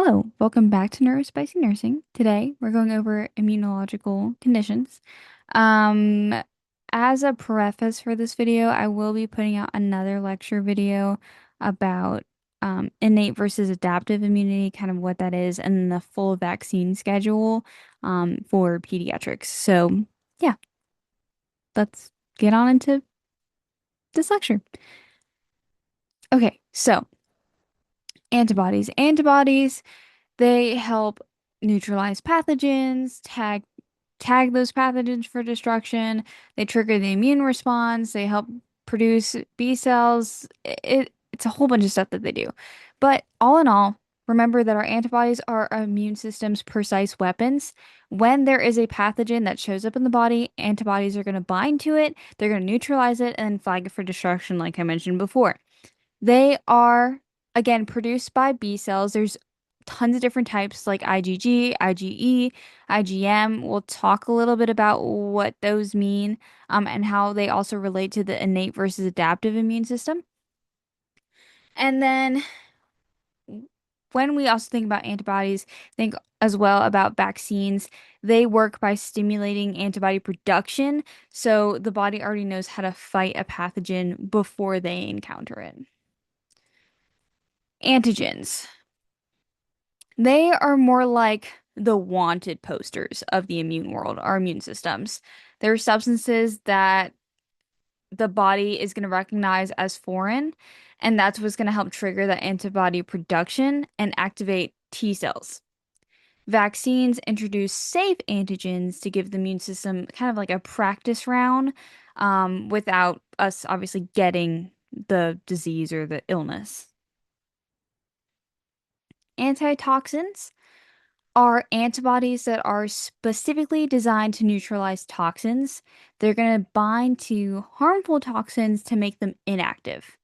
Hello, welcome back to Neurospicy Nursing. Today we're going over immunological conditions. Um, as a preface for this video, I will be putting out another lecture video about innate versus adaptive immunity, kind of what that is, and the full vaccine schedule for pediatrics. So, yeah, let's get on into this lecture. Okay, so antibodies. Antibodies, they help neutralize pathogens, tag those pathogens for destruction. They trigger the immune response. They help produce B cells. It's a whole bunch of stuff that they do. But all in all, remember that our antibodies are our immune system's precise weapons. When there is a pathogen that shows up in the body, antibodies are going to bind to it, they're going to neutralize it, and flag it for destruction, like I mentioned before. They are, again, produced by B cells. There's tons of different types like IgG, IgE, IgM. We'll talk a little bit about what those mean, and how they also relate to the innate versus adaptive immune system. And then when we also think about antibodies, think as well about vaccines. They work by stimulating antibody production, so the body already knows how to fight a pathogen before they encounter it. Antigens. They are more like the wanted posters of the immune world, our immune systems. They're substances that the body is going to recognize as foreign, and that's what's going to help trigger the antibody production and activate T cells. Vaccines introduce safe antigens to give the immune system kind of like a practice round, without us obviously getting the disease or the illness. Antitoxins are antibodies that are specifically designed to neutralize toxins. They're going to bind to harmful toxins to make them inactive.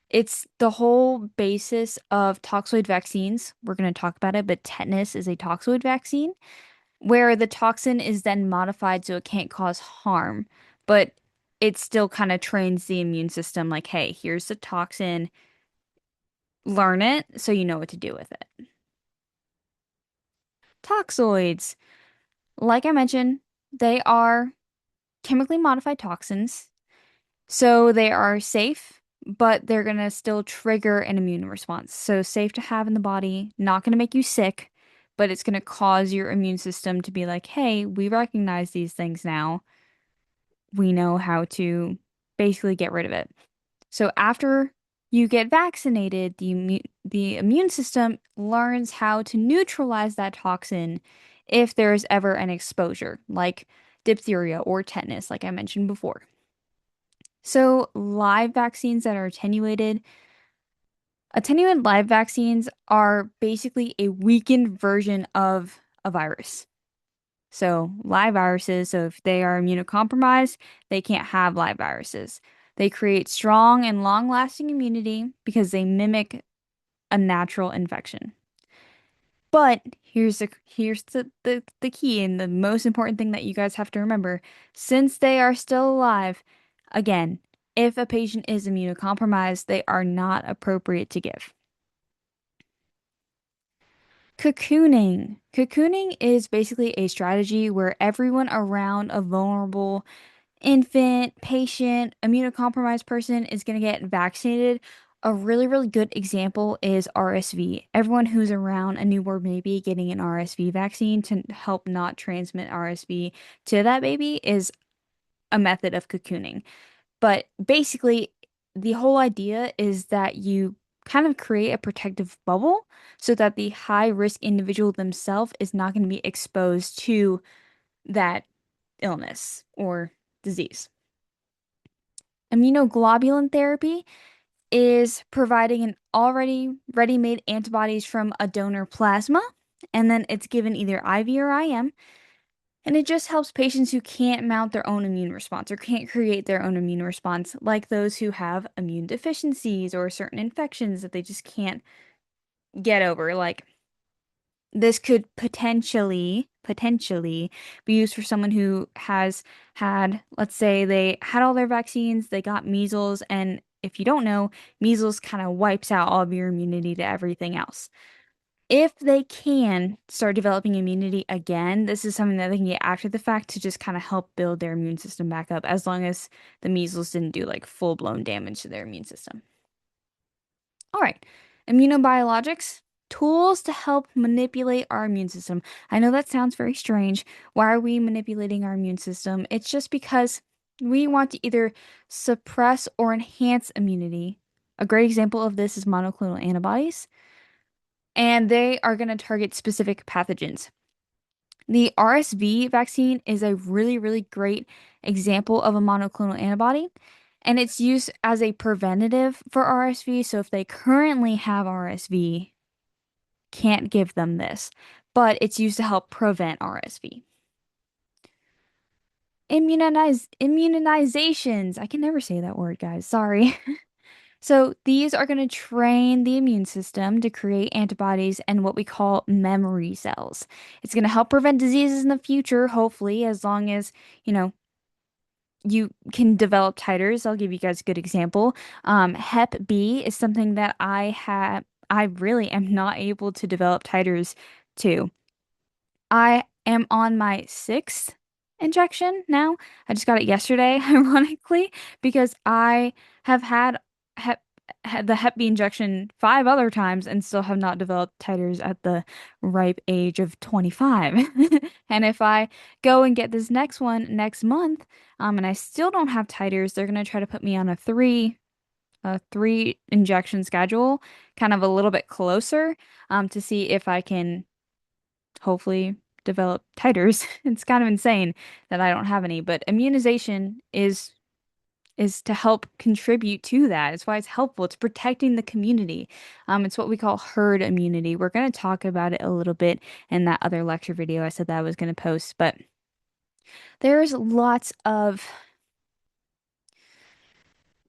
It's the whole basis of toxoid vaccines. We're going to talk about it, but tetanus is a toxoid vaccine where the toxin is then modified so it can't cause harm, but it still kind of trains the immune system like, hey, here's the toxin, learn it so you know what to do with it. Toxoids. Like I mentioned, they are chemically modified toxins, so they are safe, but they're going to still trigger an immune response. So safe to have in the body, not going to make you sick, but it's going to cause your immune system to be like, hey, we recognize these things now. We know how to basically get rid of it. So after you get vaccinated, the immune system learns how to neutralize that toxin if there is ever an exposure, like diphtheria or tetanus, like I mentioned before. So live vaccines that are attenuated live vaccines are basically a weakened version of a virus. So live viruses, so if they are immunocompromised, they can't have live viruses. They create strong and long-lasting immunity because they mimic a natural infection. But here's the key and the most important thing that you guys have to remember. Since they are still alive, again, if a patient is immunocompromised, they are not appropriate to give. Cocooning. Cocooning is basically a strategy where everyone around a vulnerable infant, patient, immunocompromised person is going to get vaccinated. A really, really good example is RSV. Everyone who's around a newborn baby getting an RSV vaccine to help not transmit RSV to that baby is a method of cocooning. But basically, the whole idea is that you kind of create a protective bubble so that the high risk individual themselves is not going to be exposed to that illness or disease. Immunoglobulin therapy is providing an already ready-made antibodies from a donor plasma, and then it's given either IV or IM, and it just helps patients who can't mount their own immune response or can't create their own immune response, like those who have immune deficiencies or certain infections that they just can't get over. Like this could potentially be used for someone who has had, let's say they had all their vaccines, they got measles, and if you don't know, measles kind of wipes out all of your immunity to everything else. If they can start developing immunity again, this is something that they can get after the fact to just kind of help build their immune system back up, as long as the measles didn't do like full-blown damage to their immune system. All right, immunobiologics, tools to help manipulate our immune system. I know that sounds very strange. Why are we manipulating our immune system? It's just because we want to either suppress or enhance immunity. A great example of this is monoclonal antibodies, and they are going to target specific pathogens. The RSV vaccine is a really, really great example of a monoclonal antibody, and it's used as a preventative for RSV. So if they currently have RSV, can't give them this, but it's used to help prevent RSV. Immunizations. I can never say that word, guys. Sorry. So these are going to train the immune system to create antibodies and what we call memory cells. It's going to help prevent diseases in the future, hopefully, as long as, you know, you can develop titers. I'll give you guys a good example. Hep B is something that I really am not able to develop titers to. I am on my sixth injection now. I just got it yesterday, ironically, because I have hep, had the Hep B injection 5 other times and still have not developed titers at the ripe age of 25. And if I go and get this next one next month, and I still don't have titers, they're gonna try to put me on a three injection schedule, kind of a little bit closer, to see if I can hopefully develop titers. It's kind of insane that I don't have any, but immunization is to help contribute to that. It's why it's helpful. It's protecting the community. It's what we call herd immunity. We're going to talk about it a little bit in that other lecture video I said that I was going to post, but there's lots of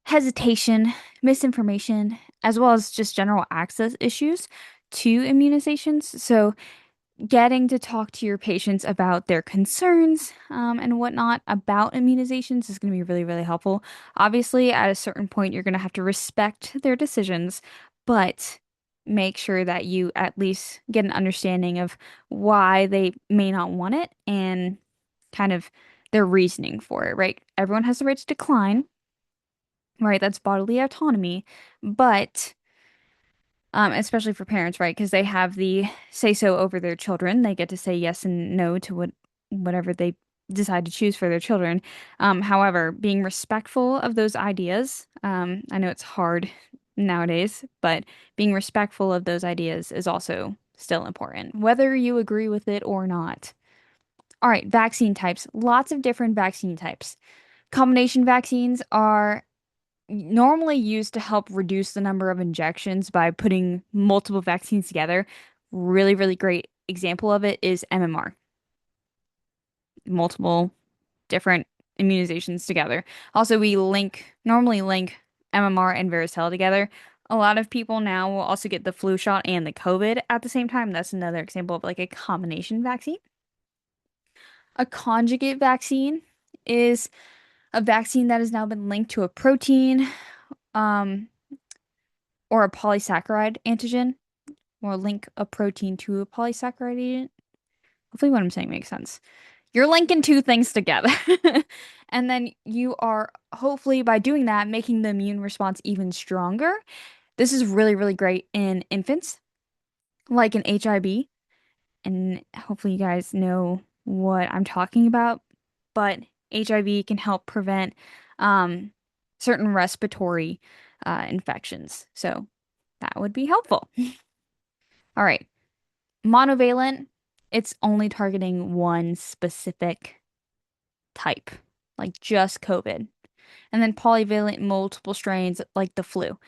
hesitation, misinformation, as well as just general access issues to immunizations. So getting to talk to your patients about their concerns and whatnot about immunizations is going to be really, really helpful. Obviously, at a certain point, you're going to have to respect their decisions, but make sure that you at least get an understanding of why they may not want it and kind of their reasoning for it, right? Everyone has the right to decline, right? That's bodily autonomy, but especially for parents, right? Because they have the say so over their children. They get to say yes and no to whatever they decide to choose for their children. However, being respectful of those ideas, I know it's hard nowadays, but being respectful of those ideas is also still important, whether you agree with it or not. All right, vaccine types. Lots of different vaccine types. Combination vaccines are normally used to help reduce the number of injections by putting multiple vaccines together. Really, really great example of it is MMR, multiple different immunizations together. Also, we normally link MMR and varicella together. A lot of people now will also get the flu shot and the COVID at the same time. That's another example of like a combination vaccine. A conjugate vaccine is a vaccine that has now been linked to a protein, um, or a polysaccharide antigen, or link a protein to a polysaccharide agent. Hopefully, what I'm saying makes sense. You're linking two things together. And then you are, hopefully, by doing that, making the immune response even stronger. This is really, really great in infants, like in HIV. And hopefully, you guys know what I'm talking about. But HIV can help prevent um, certain respiratory infections. So that would be helpful. All right. Monovalent, it's only targeting one specific type, like just COVID. And then polyvalent, multiple strains like the flu.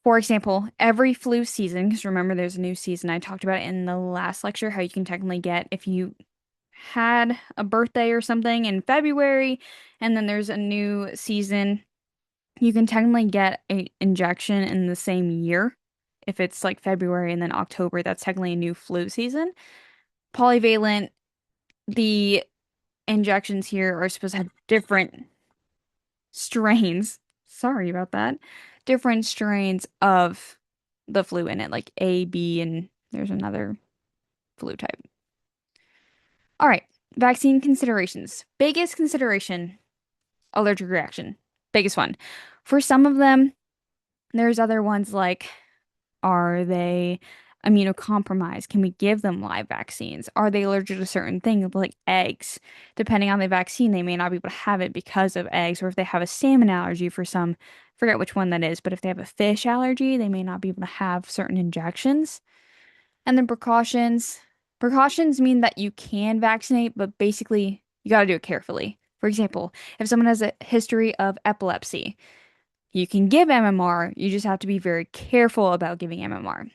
For example, every flu season, because remember there's a new season, I talked about it in the last lecture, how you can technically get if you had a birthday or something in February, and then there's a new season, you can technically get an injection in the same year. If it's like February and then October, that's technically a new flu season. Polyvalent, the injections here are supposed to have different strains. Sorry about that. Different strains of the flu in it, like A, B, and there's another flu type. All right, vaccine considerations. Biggest consideration, allergic reaction. Biggest one. For some of them, there's other ones like, are they immunocompromised? Can we give them live vaccines? Are they allergic to certain things like eggs? Depending on the vaccine, they may not be able to have it because of eggs, or if they have a salmon allergy for some, forget which one that is, but if they have a fish allergy, they may not be able to have certain injections. And then precautions. Precautions mean that you can vaccinate, but basically you got to do it carefully. For example, if someone has a history of epilepsy, you can give MMR, you just have to be very careful about giving MMR.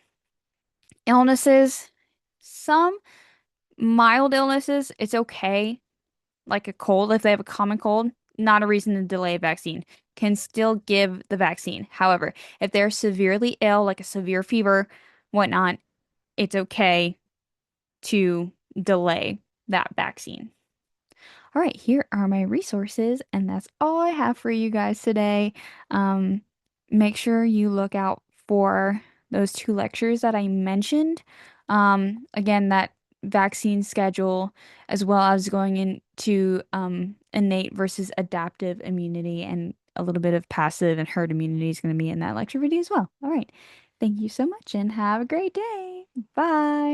Illnesses, some mild illnesses, it's okay, like a cold, if they have a common cold, not a reason to delay a vaccine. Can still give the vaccine. However, if they're severely ill, like a severe fever, whatnot, it's okay to delay that vaccine. All right, here are my resources, and that's all I have for you guys today. Um, Make sure you look out for those two lectures that I mentioned. Again, that vaccine schedule, as well as going into innate versus adaptive immunity, and a little bit of passive and herd immunity is going to be in that lecture video as well. All right, thank you so much, and have a great day. Bye.